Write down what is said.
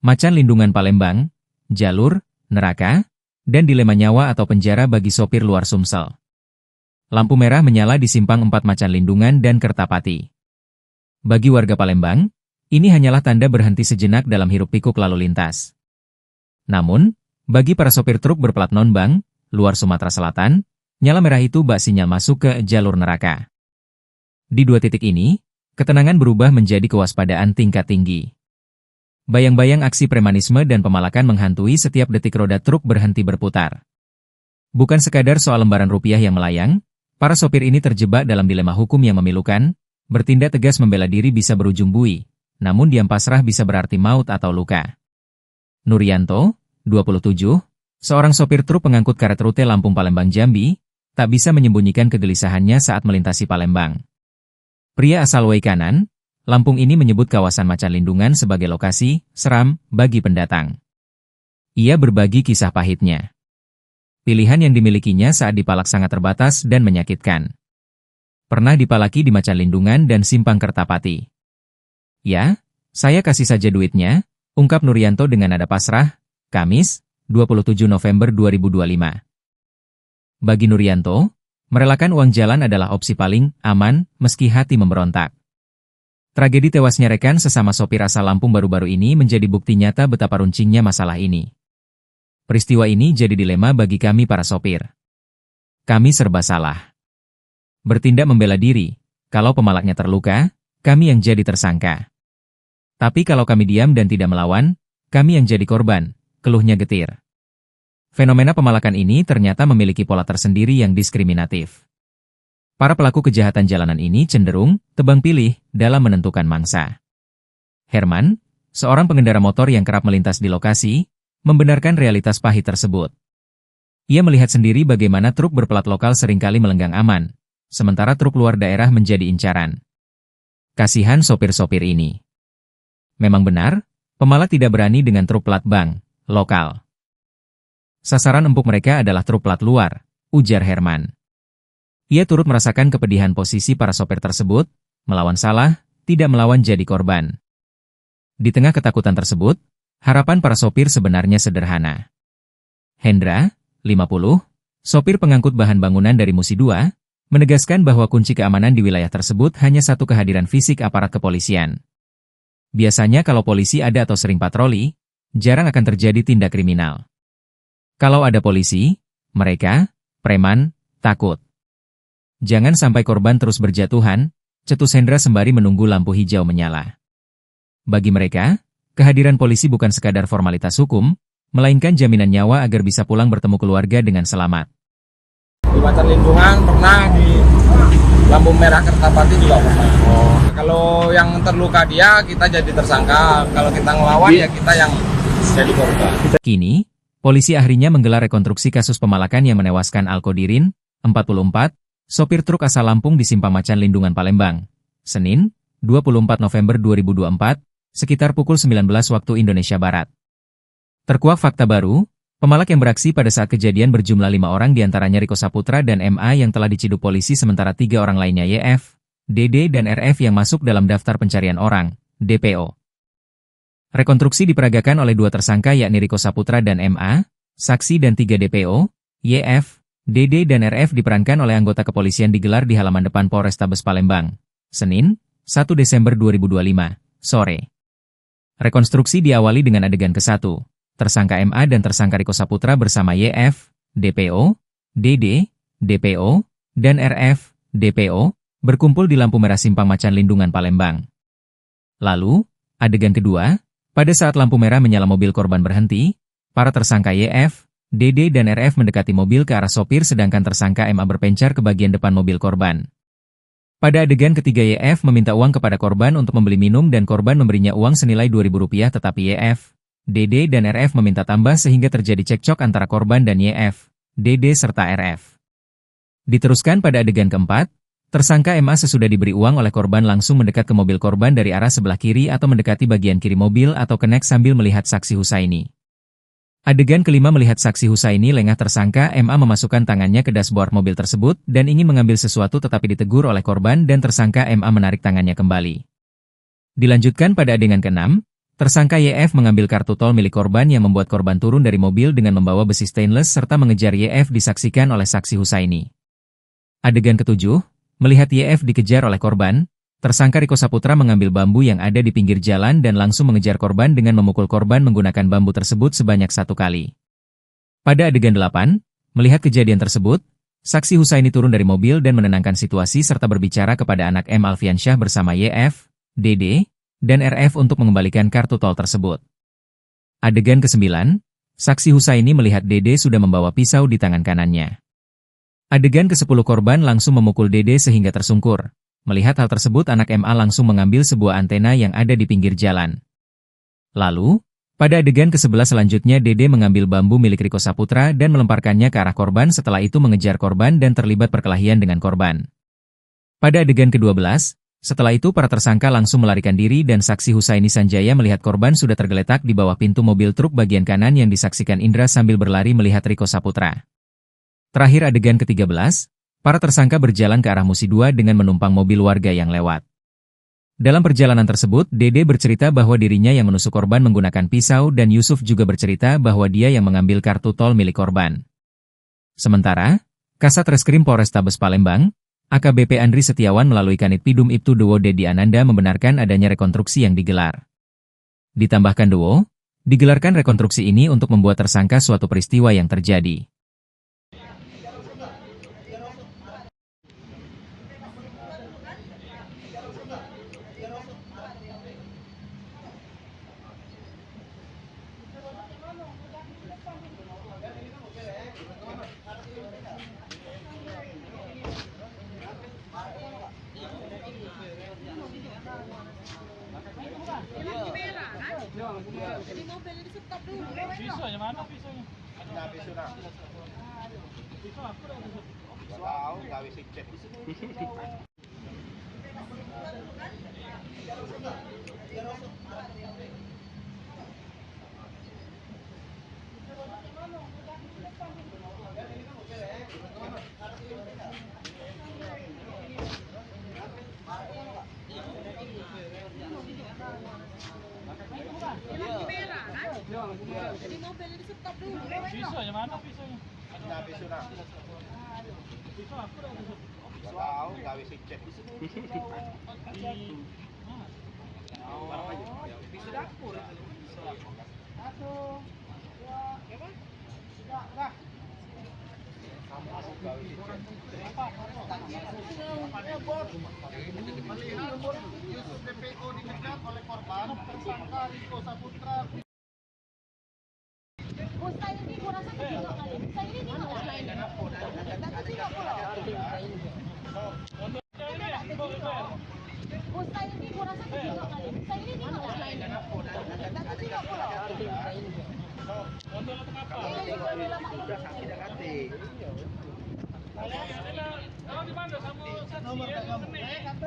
Macan Lindungan Palembang, jalur, neraka, dan dilema nyawa atau penjara bagi sopir luar Sumsel. Lampu merah menyala di simpang 4 Macan Lindungan dan Kertapati. Bagi warga Palembang, ini hanyalah tanda berhenti sejenak dalam hiruk-pikuk lalu lintas. Namun, bagi para sopir truk berplat non-bank, luar Sumatera Selatan, nyala merah itu bak sinyal masuk ke jalur neraka. Di 2 titik ini, ketenangan berubah menjadi kewaspadaan tingkat tinggi. Bayang-bayang aksi premanisme dan pemalakan menghantui setiap detik roda truk berhenti berputar. Bukan sekadar soal lembaran rupiah yang melayang, para sopir ini terjebak dalam dilema hukum yang memilukan, bertindak tegas membela diri bisa berujung bui, namun diam pasrah bisa berarti maut atau luka. Nurianto, 27, seorang sopir truk pengangkut karet rute Lampung Palembang Jambi, tak bisa menyembunyikan kegelisahannya saat melintasi Palembang. Pria asal Wai Kanan, Lampung ini menyebut kawasan Macan Lindungan sebagai lokasi seram bagi pendatang. Ia berbagi kisah pahitnya. Pilihan yang dimilikinya saat dipalak sangat terbatas dan menyakitkan. Pernah dipalaki di Macan Lindungan dan Simpang Kertapati. Ya, saya kasih saja duitnya, ungkap Nurianto dengan nada pasrah, Kamis, 27 November 2025. Bagi Nurianto, merelakan uang jalan adalah opsi paling aman meski hati memberontak. Tragedi tewasnya rekan sesama sopir asal Lampung baru-baru ini menjadi bukti nyata betapa runcingnya masalah ini. Peristiwa ini jadi dilema bagi kami para sopir. Kami serba salah. Bertindak membela diri, kalau pemalaknya terluka, kami yang jadi tersangka. Tapi kalau kami diam dan tidak melawan, kami yang jadi korban, keluhnya getir. Fenomena pemalakan ini ternyata memiliki pola tersendiri yang diskriminatif. Para pelaku kejahatan jalanan ini cenderung tebang pilih dalam menentukan mangsa. Herman, seorang pengendara motor yang kerap melintas di lokasi, membenarkan realitas pahit tersebut. Ia melihat sendiri bagaimana truk berplat lokal seringkali melenggang aman, sementara truk luar daerah menjadi incaran. Kasihan sopir-sopir ini. Memang benar, pemalak tidak berani dengan truk plat bank lokal. Sasaran empuk mereka adalah truk plat luar, ujar Herman. Ia turut merasakan kepedihan posisi para sopir tersebut, melawan salah, tidak melawan jadi korban. Di tengah ketakutan tersebut, harapan para sopir sebenarnya sederhana. Hendra, 50, sopir pengangkut bahan bangunan dari Musi 2, menegaskan bahwa kunci keamanan di wilayah tersebut hanya satu kehadiran fisik aparat kepolisian. Biasanya kalau polisi ada atau sering patroli, jarang akan terjadi tindak kriminal. Kalau ada polisi, mereka, preman, takut. Jangan sampai korban terus berjatuhan, cetus Hendra sembari menunggu lampu hijau menyala. Bagi mereka, kehadiran polisi bukan sekadar formalitas hukum, melainkan jaminan nyawa agar bisa pulang bertemu keluarga dengan selamat. Di Macan Lindungan pernah, di lampu merah Kertapati juga pernah. Kalau yang terluka dia, kita jadi tersangka. Kalau kita ngelawan, ya kita yang jadi korban. Kini, polisi akhirnya menggelar rekonstruksi kasus pemalakan yang menewaskan Alkodirin, 44, sopir truk asal Lampung di Simpang Macan Lindungan Palembang, Senin, 24 November 2024, sekitar pukul 19 waktu Indonesia Barat. Terkuak fakta baru, pemalak yang beraksi pada saat kejadian berjumlah 5 orang diantaranya Riko Saputra dan MA yang telah diciduk polisi sementara 3 orang lainnya YF, DD dan RF yang masuk dalam daftar pencarian orang, DPO. Rekonstruksi diperagakan oleh 2 tersangka yakni Riko Saputra dan MA, saksi dan 3 DPO, YF, DD dan RF diperankan oleh anggota kepolisian digelar di halaman depan Polrestabes Palembang, Senin, 1 Desember 2025, sore. Rekonstruksi diawali dengan adegan ke-1. Tersangka MA dan tersangka Riko Saputra bersama YF, DPO, DD, DPO, dan RF, DPO, berkumpul di lampu merah Simpang Macan Lindungan Palembang. Lalu, adegan kedua, pada saat lampu merah menyala mobil korban berhenti, para tersangka YF, DD dan RF mendekati mobil ke arah sopir sedangkan tersangka MA berpencar ke bagian depan mobil korban. Pada adegan ketiga YF meminta uang kepada korban untuk membeli minum dan korban memberinya uang senilai Rp2.000 tetapi YF, DD dan RF meminta tambah sehingga terjadi cekcok antara korban dan YF, DD serta RF. Diteruskan pada adegan keempat, tersangka MA sesudah diberi uang oleh korban langsung mendekat ke mobil korban dari arah sebelah kiri atau mendekati bagian kiri mobil atau kenek sambil melihat saksi Husaini. Adegan kelima melihat saksi Husaini lengah tersangka MA memasukkan tangannya ke dashboard mobil tersebut dan ingin mengambil sesuatu tetapi ditegur oleh korban dan tersangka MA menarik tangannya kembali. Dilanjutkan pada adegan ke-6, Tersangka YF mengambil kartu tol milik korban yang membuat korban turun dari mobil dengan membawa besi stainless serta mengejar YF disaksikan oleh saksi Husaini. Adegan ketujuh, melihat YF dikejar oleh korban, tersangka Riko Saputra mengambil bambu yang ada di pinggir jalan dan langsung mengejar korban dengan memukul korban menggunakan bambu tersebut sebanyak 1 kali. Pada adegan 8, melihat kejadian tersebut, saksi Husaini turun dari mobil dan menenangkan situasi serta berbicara kepada anak M. Alfiansyah bersama YF, DD, dan RF untuk mengembalikan kartu tol tersebut. Adegan ke-9, saksi Husaini melihat DD sudah membawa pisau di tangan kanannya. Adegan ke-10 korban langsung memukul DD sehingga tersungkur. Melihat hal tersebut anak MA langsung mengambil sebuah antena yang ada di pinggir jalan. Lalu, pada adegan ke-11 selanjutnya DD mengambil bambu milik Riko Saputra dan melemparkannya ke arah korban setelah itu mengejar korban dan terlibat perkelahian dengan korban. Pada adegan ke-12, setelah itu para tersangka langsung melarikan diri dan saksi Husaini Sanjaya melihat korban sudah tergeletak di bawah pintu mobil truk bagian kanan yang disaksikan Indra sambil berlari melihat Riko Saputra. Terakhir adegan ke-13, para tersangka berjalan ke arah Musi 2 dengan menumpang mobil warga yang lewat. Dalam perjalanan tersebut, Dede bercerita bahwa dirinya yang menusuk korban menggunakan pisau dan Yusuf juga bercerita bahwa dia yang mengambil kartu tol milik korban. Sementara, Kasat Reskrim Polrestabes Palembang, AKBP Andri Setiawan melalui Kanit Pidum Ibtu Dewo Dedi Ananda membenarkan adanya rekonstruksi yang digelar. Ditambahkan Dewo, digelarkan rekonstruksi ini untuk membuat tersangka suatu peristiwa yang terjadi. Jadi mobil ini stop dulu. Pisaunya mana pisaunya? Ada pisau dah. Pisau aku dah pisau. Tahu gawe sicet. Jadi mobil ini stop dulu. Pisaunya mana pisaunya? Ada pisau dah. Pisau aku dah pisau. Tahu gawe sicet. Barang aja. Pisau dapur itu. Satu, dua, apa? Sudah, dah. Kamu gawe sicet. Melihat Yusuf DPO dipecat oleh korban, tersangka Riko Saputra. Saya ini gua rasa kecil kali. Saya ini tidak ada. Saya ini gua rasa kecil kali. Saya ini tidak ada. Kalau di mana kamu saksi?